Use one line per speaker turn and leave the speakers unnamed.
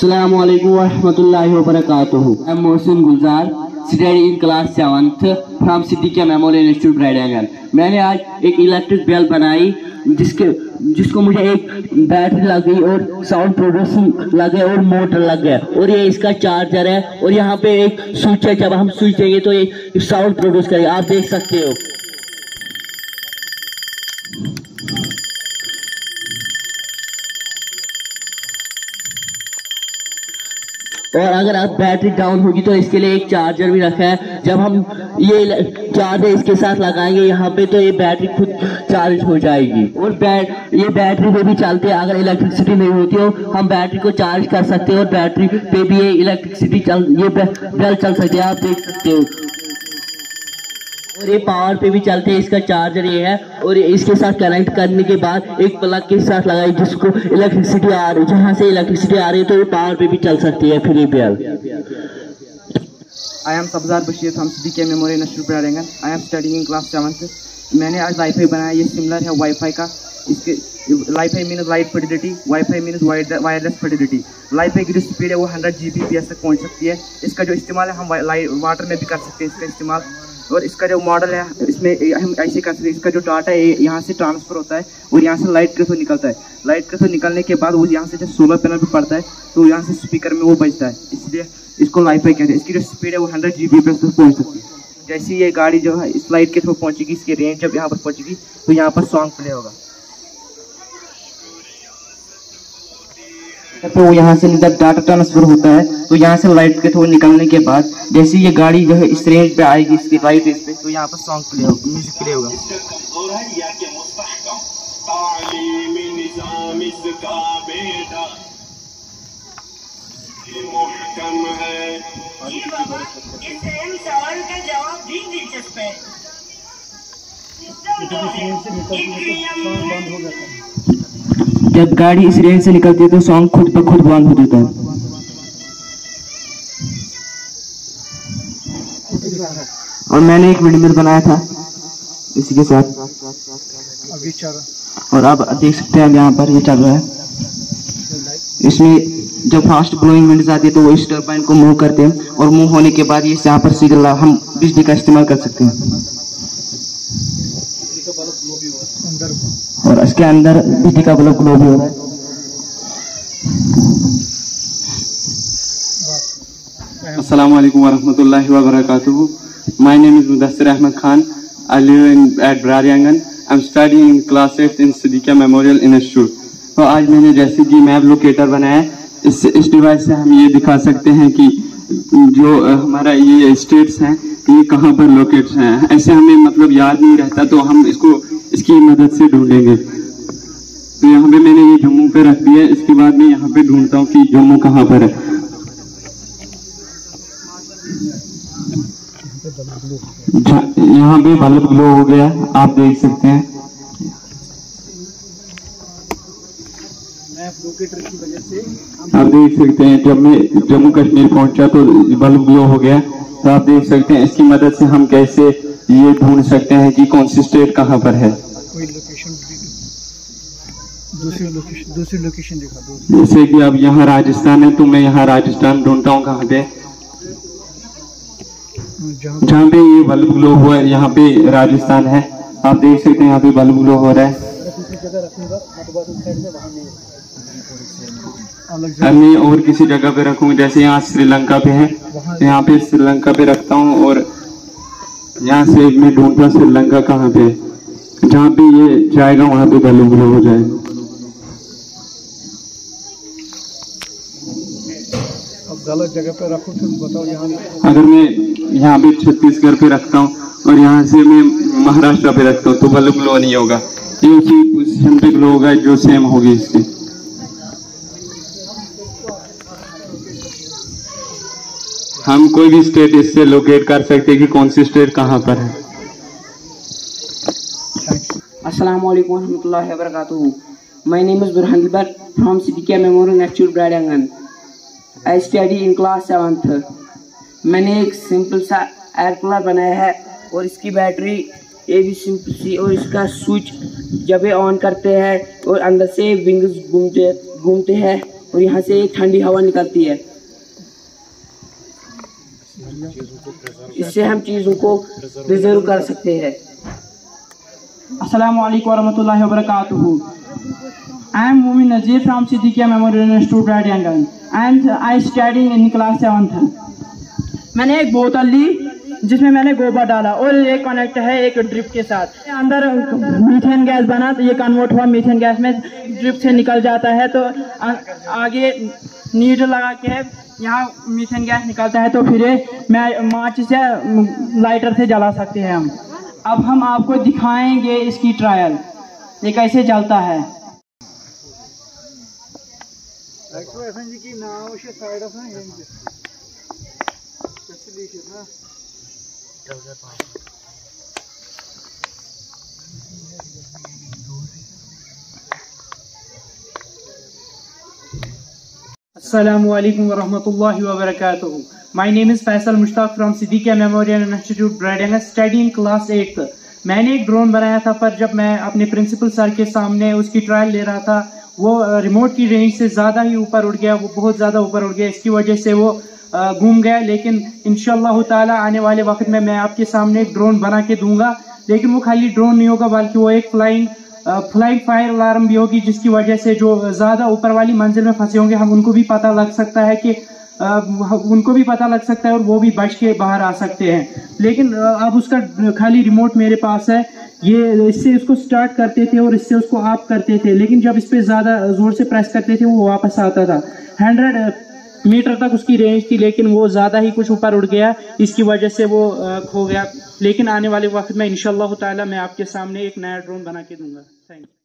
Assalamu alaikum wa rahmatullahi wa barakatuhu. I'm Mohsin Gulzar, studying in class 7th from Siddiqui Memorial Institute Bradingham. मैंने आज एक electric bell बनाई जिसको मुझे एक बैटरी लग गई और साउंड प्रोड्यूसिंग लग गया और मोटर लग गया और ये इसका चार्जर है और यहाँ पे एक स्विच है। जब हम स्विच देंगे तो ये साउंड प्रोड्यूस करेगा, आप देख सकते हो। और अगर आप बैटरी डाउन होगी तो इसके लिए एक चार्जर भी रखा है। जब हम ये चार्जर इसके साथ लगाएंगे यहाँ पे तो ये बैटरी खुद चार्ज हो जाएगी और ये बैटरी पे भी चलती है। अगर इलेक्ट्रिसिटी नहीं होती हो हम बैटरी को चार्ज कर सकते हैं और बैटरी पे भी ये इलेक्ट्रिसिटी ये बेल चल सकती है, आप देख सकते हो। और ये पावर पे भी चलते हैं, इसका चार्जर ये है और इसके साथ कनेक्ट करने के बाद एक प्लग के साथ लगाई जिसको इलेक्ट्रिसिटी आ रही, जहाँ से इलेक्ट्रिसिटी आ रही है तो ये पावर पे भी चल सकती है फिर ये bell.
I am Sabzar Bashir from Siddiqui Memorial Institute Bradingham. I am studying in class 7th. मैंने आज वाईफाई बनाया, ये सिमिलर है वाईफाई का। इसके wifi means light Fidelity, wifi means wireless Fidelity. Wifi की जो स्पीड है वो 100 Gbps तक पहुंच सकती है। इसका जो इस्तेमाल है हम वाटर में भी कर सकते हैं इसका इस्तेमाल। और इसका जो मॉडल है इसमें हम ऐसे कर सकते हैं, इसका जो डाटा है यहाँ से ट्रांसफर होता है और यहाँ से लाइट के थ्रू निकलता है। लाइट के थ्रू निकलने के बाद वो यहाँ से जब सोलर पैनल पे पड़ता है तो यहाँ से स्पीकर में वो बजता है, इसलिए इसको वाईफाई कहते हैं। इसकी जो स्पीड है वो 100 Gbps तक पहुँच सकती है। जैसे ये गाड़ी जो है इस लाइट के थ्रू पहुँचेगी, इसकी रेंज जब यहाँ पर पहुँचेगी तो यहाँ पर सॉन्ग प्ले होगा। तो यहाँ से जब डाटा ट्रांसफर होता है तो यहाँ से लाइट के थ्रू निकलने के बाद जैसे ये गाड़ी जो है इस रेंज पे आएगी, इसकी राइट रेंज पे, तो यहाँ पर सॉन्ग प्ले होगा, म्यूजिक प्ले होगा। जब गाड़ी इस रेंज से निकलती है तो सॉन्ग खुद ब खुद बंद हो जाता है। और मैंने एक विंडमिल बनाया था इसी के साथ अभी और आप देख सकते हैं यहाँ पर ये चल रहा है। इसमें जब फास्ट ब्लोइंग विंड्स आती है तो वो इस टरबाइन को मूव करते हैं और मूव होने के बाद ये यहाँ पर सिग्नल हम बिजली का इस्तेमाल कर सकते हैं। और इसके अंदर बिजली का बल्ब ग्लो भी हो रहा है।
Assalamu alaikum wa rahmatullahi wa barakatuhu. My name is Mudassir Ahmed Khan. I live at Bradingham. I'm studying in class 8th in Siddiqui Memorial Institute. तो आज मैंने जैसे कि मैप लोकेटर बनाया है, इस डिवाइस से हम ये दिखा सकते हैं कि जो हमारा ये स्टेट्स हैं ये कहाँ पर लोकेट हैं। ऐसे हमें मतलब याद नहीं रहता तो हम इसकी मदद से ढूंढेंगे। तो यहाँ पे मैंने ये जम्मू पे रख दिया है, इसके बाद मैं यहाँ पे ढूंढता हूँ कि जम्मू कहाँ पर है। यहाँ पे बल्ब ग्लो हो गया, आप देख सकते हैं। आप देख सकते हैं जब मैं जम्मू कश्मीर पहुंचा तो बल्ब ग्लो हो गया। तो आप देख सकते हैं इसकी मदद से हम कैसे ये ढूंढ सकते हैं कि कौन सी स्टेट कहाँ पर है।
दूसरी लोकेशन दिखा दो।
जैसे कि अब यहाँ राजस्थान है तो मैं यहाँ राजस्थान ढूंढता हूँ कहाँ पे, जहाँ पे ये बल्ब ग्लो हुआ है यहाँ पे राजस्थान है। आप देख सकते हैं यहाँ पे बल्ब ग्लो हो रहा है। अब मैं और किसी जगह पे रखूंगा, जैसे यहाँ श्रीलंका पे है तो यहाँ पे श्रीलंका पे रखता हूँ और यहाँ से मैं ढूंढता हूँ श्रीलंका कहाँ पे, जहाँ पे ये जाएगा वहाँ पे बल्ब ग्लो हो जाएगा।
गलत जगह पे रखो तो बताओ। यहाँ
अगर मैं यहाँ पे छत्तीसगढ़ पे रखता हूँ और यहाँ से मैं महाराष्ट्र पे रखता हूँ तो बल्ब ग्लो नहीं होगा, ये उसी पोजीशन पे ग्लो होगा जो सेम होगी इसकी। हम कोई भी स्टेट इससे लोकेट कर सकते हैं कि कौन सी स्टेट कहाँ पर है।
Assalamu alaikum warahmatullahi wabarakatuh. My name is Burhan Dilbar from Siddiqui Memorial Institute Bradingham. I study in class 7th. मैंने एक सिंपल सा एयर कूलर बनाया है और इसकी बैटरी ये भी सिंपल सी और इसका स्विच जब ये ऑन करते हैं और अंदर से विंग्स घूमते हैं और यहाँ से एक ठंडी हवा निकलती है। इससे हम चीज़ों को रिजर्व कर सकते हैं।
अस्सलामु अलैकुम वरहमतुल्लाहि वबरकातुहू। I am Mumin Nazir from Siddiqui Memorial Institute, Radiangan, and I studying in class 7th। मैंने एक बोतल ली जिसमें मैंने गोबर डाला और ये कनेक्ट है एक ड्रिप के साथ। अंदर मीथेन गैस बना तो ये कन्वर्ट हुआ मीथेन गैस में, ड्रिप से निकल जाता है। तो आगे नीडल लगा के यहाँ मीथेन गैस निकलता है, तो फिर मैं माच से लाइटर से जला सकते हैं हम। अब हम आपको दिखाएंगे इसकी ट्रायल, ये कैसे जलता है। Assalamu alaikum warahmatullahi wabarakatuh. My name is Faisal Mushtaq from Siddiqui Memorial Institute, Radiangan, studying class 8th। मैंने एक ड्रोन बनाया था, पर जब मैं अपने प्रिंसिपल सर के सामने उसकी ट्रायल ले रहा था, वो रिमोट की रेंज से ज़्यादा ही ऊपर उड़ गया, वो बहुत ज़्यादा ऊपर उड़ गया। इसकी वजह से वो घूम गया। लेकिन इंशाअल्लाह ताला आने वाले वक्त में मैं आपके सामने एक ड्रोन बना के दूंगा। लेकिन वो खाली ड्रोन नहीं होगा, बल्कि वो एक फ्लाइंग फायर अलार्म भी होगी, जिसकी वजह से जो ज़्यादा ऊपर वाली मंजिल में फंसे होंगे हम उनको भी पता लग सकता है कि और वो भी बच के बाहर आ सकते हैं। लेकिन अब उसका खाली रिमोट मेरे पास है, ये इससे उसको स्टार्ट करते थे और इससे उसको ऑफ करते थे। लेकिन जब इस पे ज़्यादा ज़ोर से प्रेस करते थे वो वापस आता था। 100 मीटर तक उसकी रेंज थी, लेकिन वो ज़्यादा ही कुछ ऊपर उड़ गया, इसकी वजह से वो खो गया। लेकिन आने वाले वक्त में इंशाअल्लाह ताला मैं आपके सामने एक नया ड्रोन बना के दूंगा। Thank you.